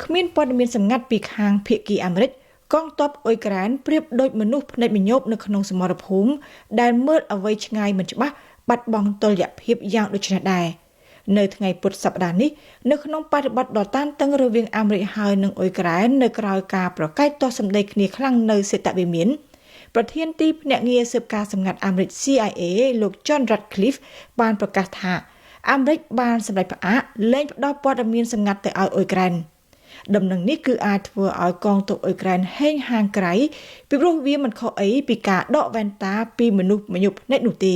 គ្មានព័ត៌មានសម្ងាត់ពីខាងភាគីអាមេរិកកងទ័ពអ៊ុយក្រែនប្រៀបដូចមនុស្សភ្នែកមញោបនៅក្នុងសមរភូមិដែលមើលអ្វីឆ្ងាយមិនច្បាស់បាត់បង់តុល្យភាពយ៉ាងដូចនេះដែរនៅថ្ងៃពុធសប្តាហ៍នេះនៅក្នុងបរិបទដ៏តានតឹងរវាងអាមេរិកហើយនិងអ៊ុយក្រែននៅក្រៅការប្រកែកទាស់សម្ដីគ្នាខ្លាំងនៅសេតវិមានប្រធានទីភ្នាក់ងារស៊ើបការសម្ងាត់អាមេរិក CIA លោក John Ratcliffe បានប្រកាសថាអាមេរិកបានសម្រេចផ្អាកលែងផ្ដល់ព័ត៌មានសម្ងាត់ទៅឲ្យអ៊ុយក្រែនដំណឹងនេះគឺអាចធ្វើឲ្យកងទ័ពអ៊ុយក្រែនហេងហាងក្រៃពីព្រោះវាមិនខុសអីពីការដកវ៉ែនតាពីមនុស្សមញុបភ្នែកនោះទេ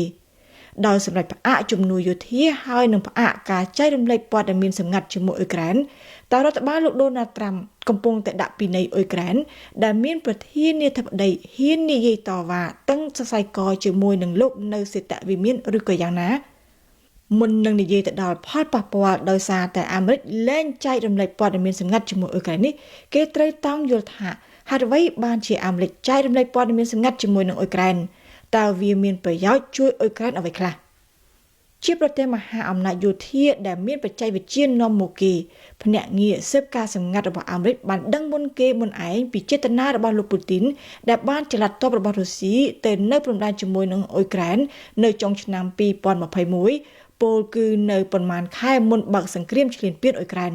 ដោយសម្រាប់ផ្អាកជំនួយយោធាហើយនឹងផ្អាកការចែករំលែកព័ត៌មានសម្ងាត់ជាមួយអ៊ុយក្រែនតើរដ្ឋបាលលោកដូណាល់ត្រាំកំពុងតែដាក់ពិន័យអ៊ុយក្រែនដែលមានប្រធានាធិបតីហ៊ាននិយាយតវ៉ាតឹងសរសៃកជាមួយនឹងលោកនៅសេតវិមានឬក៏យ៉ាងណាមុននឹងនិយាយទៅដល់ផលប៉ះពាល់ដោយសារតែអាមេរិកលែងចែករំលែកព័ត៌មានសម្ងាត់ជាមួយអ៊ុយក្រែននេះគេត្រូវតោងយល់ថាហេតុអ្វីបានជាអាមេរិកចែករំលែកព័ត៌មានសម្ងាត់ជាមួយនឹងអ៊ុយក្រែនតើវាមានប្រយោជន៍ជួយអ៊ុយក្រែនអ្វីខ្លះជាប្រទេសមហាអំណាចយោធាដែលមានបច្ចេកវិទ្យានាំមុខគេភ្នាក់ងារស៊ើបការសម្ងាត់របស់អាមេរិកបានដឹងមុនគេមុនឯងពីចេតនារបស់លោកពូទីនដែលបានចល័តទ័ពរបស់រុស្ស៊ីទៅនៅព្រំដែនជាមួយនឹងអ៊ុយក្រែននៅចុងឆ្នាំ2021ពលគឺនៅប្រមាណខែមុនបើកសង្គ្រាមឈ្លានពានអ៊ុយក្រែន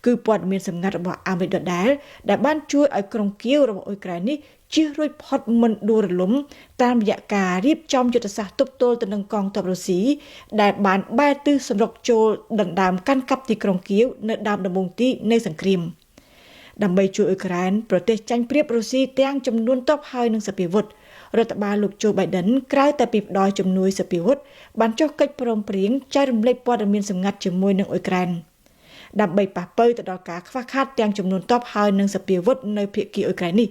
គឺព័ត៌មានសម្ងាត់របស់អាមេរិកដដែលដែលបានជួយឲ្យក្រុងគៀវរបស់អ៊ុយក្រែននេះជៀសរួចផុតមិនដួលរលំតាមរយៈការរៀបចំយុទ្ធសាស្ត្រទប់ទល់ទៅនឹងកងទ័ពរុស្ស៊ីដែលបានបែរទិសសម្រុកចូលដណ្ដើមកាន់កាប់ទីក្រុងគៀវនៅដើមដំបូងទីនៃសង្គ្រាមដើម្បីជួយអ៊ុយក្រែនប្រទេសចាញ់ប្រៀបរុស្ស៊ីទាំងចំនួនទ័ពហើយនិងសព្វាវុធរដ្ឋបាលលោកโจ Biden ក្រៅតែពីផ្ដល់ជំនួយសព្វាវុធបានចុះកិច្ចព្រមព្រៀងចែករំលែកព័ត៌មានសម្ងាត់ជាមួយនឹងអ៊ុយក្រែនដើម្បីប៉ះប៉ូវទៅដល់ការខ្វះខាតទាំងចំនួនទ័ពហើយនិងសព្វាវុធនៅភាគីអ៊ុយក្រែននេះ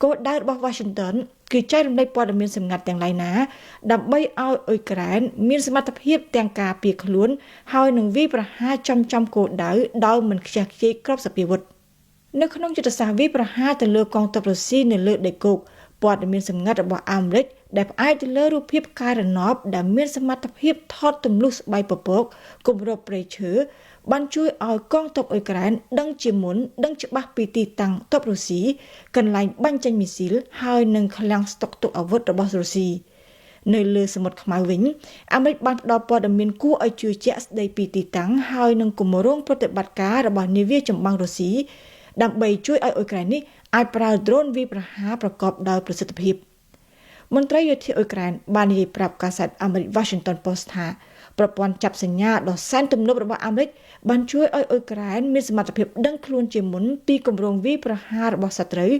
គោលដៅរបស់ Washington គឺចែករំលែកព័ត៌មានសម្ងាត់ទាំងឡាយណាដើម្បីឲ្យអ៊ុយក្រែនមានសមត្ថភាពទាំងការពារខ្លួនហើយនឹងវាយប្រហារចំគោលដៅដោយមិនខ្ជះខ្ជាយក្របសព្វាវុធនៅក្នុងយុទ្ធសាស្ត្រវាយប្រហារទៅលើកងទ័ពរុស្ស៊ីនៅលើដីគោកព័ត៌មានសម្ងាត់របស់អាមេរិកដែលផ្អែកទៅលើរូបភាពផ្កាយរណបដែលមានសមត្ថភាពថតទម្លុះស្បែកពពកគម្របព្រៃឈើបានជួយឲ្យកងទ័ពអ៊ុយក្រែនដឹងជាមុនដឹងច្បាស់ពីទីតាំងទ័ពរុស្ស៊ីកន្លែងបាញ់ចេញមីស៊ីលហើយនិងឃ្លាំងស្តុកទុកអាវុធរបស់រុស្ស៊ីនៅលើសមុទ្រខ្មៅវិញអាមេរិកបានផ្ដល់ព័ត៌មានគួរឲ្យជឿជាក់ស្ដីពីទីតាំងហើយនិងគម្រោងប្រតិបត្តិការរបស់នាវាចម្បាំងរុស្ស៊ីដើម្បីជួយឲ្យអ៊ុយក្រែននេះអាចប្រើដ្រូនវាយប្រហារប្រកបដោយប្រសិទ្ធភាពមន្ត្រីយោធាអ៊ុយក្រែនបាននិយាយប្រាប់កាសែតអាមេរិក Washington Post ថាប្រព័ន្ធចាប់សញ្ញាដ៏សែនទំនើបរបស់អាមេរិកបានជួយឲ្យអ៊ុយក្រែនមានសមត្ថភាពដឹងខ្លួនជាមុនពីគម្រោងវាយប្រហាររបស់សត្រូវ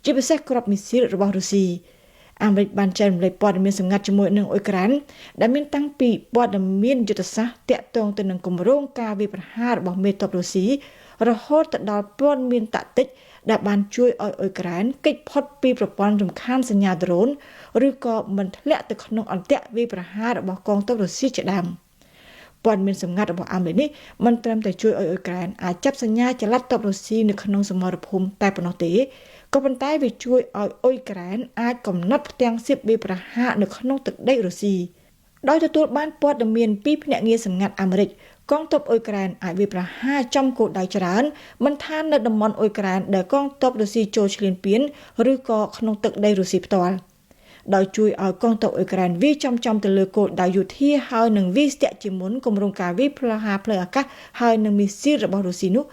ជាពិសេសគ្រាប់មីស៊ីលរបស់រុស្ស៊ីអាមេរិកបានចែករំលែកព័ត៌មានសម្ងាត់ជាមួយនឹងអ៊ុយក្រែនដែលមានតាំងពីព័ត៌មានយុទ្ធសាស្ត្រតាក់ទងទៅនឹងគម្រោងការវាយប្រហាររបស់មេទ័ពរុស្ស៊ីរហូតទៅដល់ព័ត៌មានតាក់ទិចដែលបានជួយឲ្យអ៊ុយក្រែនគេចផុតពីប្រព័ន្ធរំខានសញ្ញាដ្រូនឬក៏មិនធ្លាក់ទៅក្នុងអន្ទាក់វាយប្រហាររបស់កងទ័ពរុស្ស៊ីជាដើមព័ត៌មានសម្ងាត់របស់អាមេរិកនេះមិនត្រឹមតែជួយឲ្យអ៊ុយក្រែនអាចចាប់សញ្ញាចល័តទ័ពរុស្ស៊ីនៅក្នុងសមរភូមិតែប៉ុណ្ណោះទេក៏ប៉ុន្តែវាជួយឲ្យអ៊ុយក្រែនអាចកំណត់ផ្ទាំងសៀបវាយប្រហារនៅក្នុងទឹកដីរុស្ស៊ីដោយទទួលបានព័ត៌មានពីភ្នាក់ងារសម្ងាត់អាមេរិកកងទ័ពអ៊ុយក្រែនអាចវាយប្រហារចំគោលដៅច្រើនមិនថានៅតំបន់អ៊ុយក្រែនដែលកងទ័ពរុស្ស៊ីចូលឈ្លានពានឬក៏ក្នុងទឹកដីរុស្ស៊ីផ្ទាល់ដោយជួយឲ្យកងទ័ពអ៊ុយក្រែនវាយចំទៅលើគោលដៅយោធាហើយនឹងវាយស្ទាក់ជាមុនគម្រោងការវាយប្រហារផ្លូវអាកាសហើយនឹងមីស៊ីលរបស់រុស្ស៊ីនោះ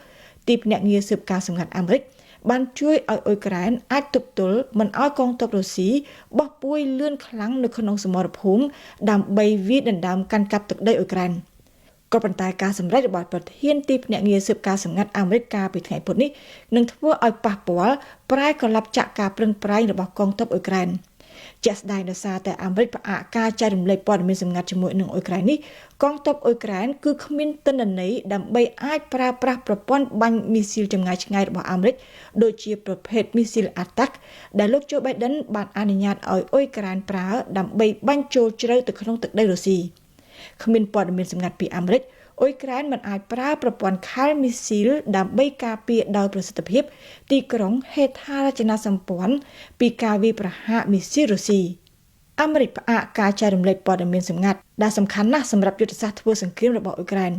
ទីភ្នាក់ងារស៊ើបការសម្ងាត់អាមេរិកបានជួយឲ្យអ៊ុយក្រែនអាចទប់ទល់មិនឲ្យកងទ័ពរុស្ស៊ីបោះពួយលឿនខ្លាំងនៅក្នុងសមរភូមិដើម្បីវាយដណ្ដើមកាន់កាប់ទឹកដីអ៊ុយក្រែនក៏ប៉ុន្តែការសម្រេចរបស់ប្រធានទីភ្នាក់ងារស៊ើបការសម្ងាត់អាមេរិកកាលពីថ្ងៃពុធនេះនឹងធ្វើឲ្យប៉ះពាល់ប្រែកលាប់ចាក់ការប្រឹងប្រែងរបស់កងទ័ពអ៊ុយក្រែនជាក់ស្ដែងដោយសារតែអាមេរិកផ្អាកការចែករំលែកព័ត៌មានសម្ងាត់ជាមួយនឹងអ៊ុយក្រែននេះកងទ័ពអ៊ុយក្រែនគឺគ្មានទិន្នន័យដើម្បីអាចប្រើប្រាស់ប្រព័ន្ធបាញ់មីស៊ីលចម្ងាយឆ្ងាយរបស់អាមេរិកដូចជាប្រភេទមីស៊ីល Attack ដែលលោកโจ Biden បានអនុញ្ញាតឲ្យអ៊ុយក្រែនប្រើដើម្បីបាញ់ចូលជ្រៅទៅក្នុងទឹកដីរុស្ស៊ីគ្មានព័ត៌មានសម្ងាត់ពីអាមេរិកអ៊ុយក្រែនមិនអាចប្រើប្រព័ន្ធខែលមីស៊ីលដើម្បីការពារដោយប្រសិទ្ធភាពទីក្រុងហេដ្ឋារចនាសម្ព័ន្ធពីការវាយប្រហារមីស៊ីលរុស្ស៊ីអាមេរិកផ្អាកការចែករំលែកព័ត៌មានសម្ងាត់ដែលសំខាន់ណាស់សម្រាប់យុទ្ធសាស្ត្រធ្វើសង្គ្រាមរបស់អ៊ុយក្រែន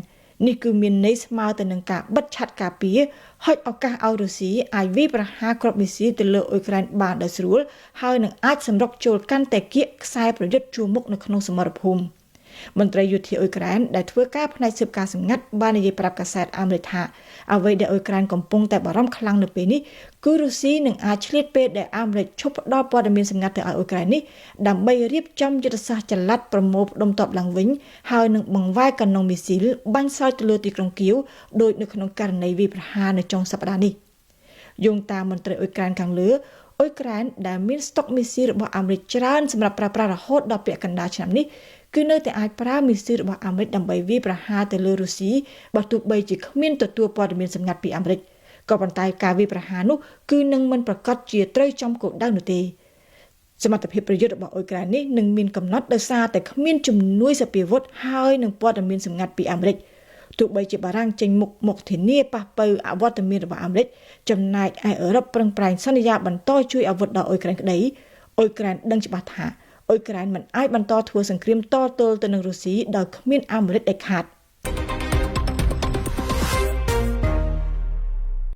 នេះគឺមានន័យស្មើទៅនឹងការបិទឆ័ត្រការពារហុចឱកាសឲ្យរុស្ស៊ីអាចវាយប្រហារគ្រាប់មីស៊ីលទៅលើអ៊ុយក្រែនបានដោយស្រួលហើយនឹងអាចសម្រុកចូលកាន់តែគៀកខ្សែប្រយុទ្ធជួរមុខនៅក្នុងសមរភូមិមន្ត្រីយោធាអ៊ុយក្រែនដែលធ្វើការផ្នែកស៊ើបការសម្ងាត់បាននិយាយប្រាប់កាសែតអាមេរិកថាអ្វីដែលអ៊ុយក្រែនកំពុងតែបារម្ភខ្លាំងនៅពេលនេះគឺរុស្ស៊ីនឹងអាចឆ្លៀតពេលដែលអាមេរិកឈប់ផ្ដល់ព័ត៌មានសម្ងាត់ទៅឲ្យអ៊ុយក្រែននេះដើម្បីរៀបចំយុទ្ធសាស្ត្រចល័តប្រមូលផ្ដុំទ័ពឡើងវិញហើយនឹងបង្វែរកាណុងមីស៊ីលបាញ់សោយទៅលើទីក្រុងគៀវដោយនៅក្នុងករណីវាយប្រហារនៅចុងសប្តាហ៍នេះយោងតាមមន្ត្រីអ៊ុយក្រែនខាងលើអ៊ុយក្រែនដែលមានស្តុកមីស៊ីលរបស់អាមេរិកច្រើនសម្រាប់ប្រើប្រាស់រហូតដល់ពាក់កណ្ដាលឆ្នាំនេះគឺនៅតែអាចប្រើមីស៊ីលរបស់អាមេរិកដើម្បីវាយប្រហារទៅលើរុស្ស៊ីបើទោះបីជាគ្មានទទួលព័ត៌មានសម្ងាត់ពីអាមេរិកក៏ប៉ុន្តែការវាយប្រហារនោះគឺនឹងមិនប្រកាសជាត្រូវចំគោលដៅនោះទេសមត្ថភាពប្រយុទ្ធរបស់អ៊ុយក្រែននេះនឹងមានកំណត់ដោយសារតែគ្មានជំនួយសព្វាវុធហើយនឹងព័ត៌មានសម្ងាត់ពីអាមេរិកទោះបីជាបារាំងចេញមុខមកធានាប៉ះប៉ូវអវត្តមានរបស់អាមេរិកចំណែកឯអឺរ៉ុបប្រឹងប្រែងសន្យាបន្តជួយអាវុធដល់អ៊ុយក្រែនក្តីអ៊ុយក្រែនដឹងច្បាស់ថាអ៊ុយក្រែនមិនអាចបន្តធ្វើសង្គ្រាមតទល់ទៅនឹងរុស្ស៊ីដោយគ្មានអាមេរិកដាច់ខាត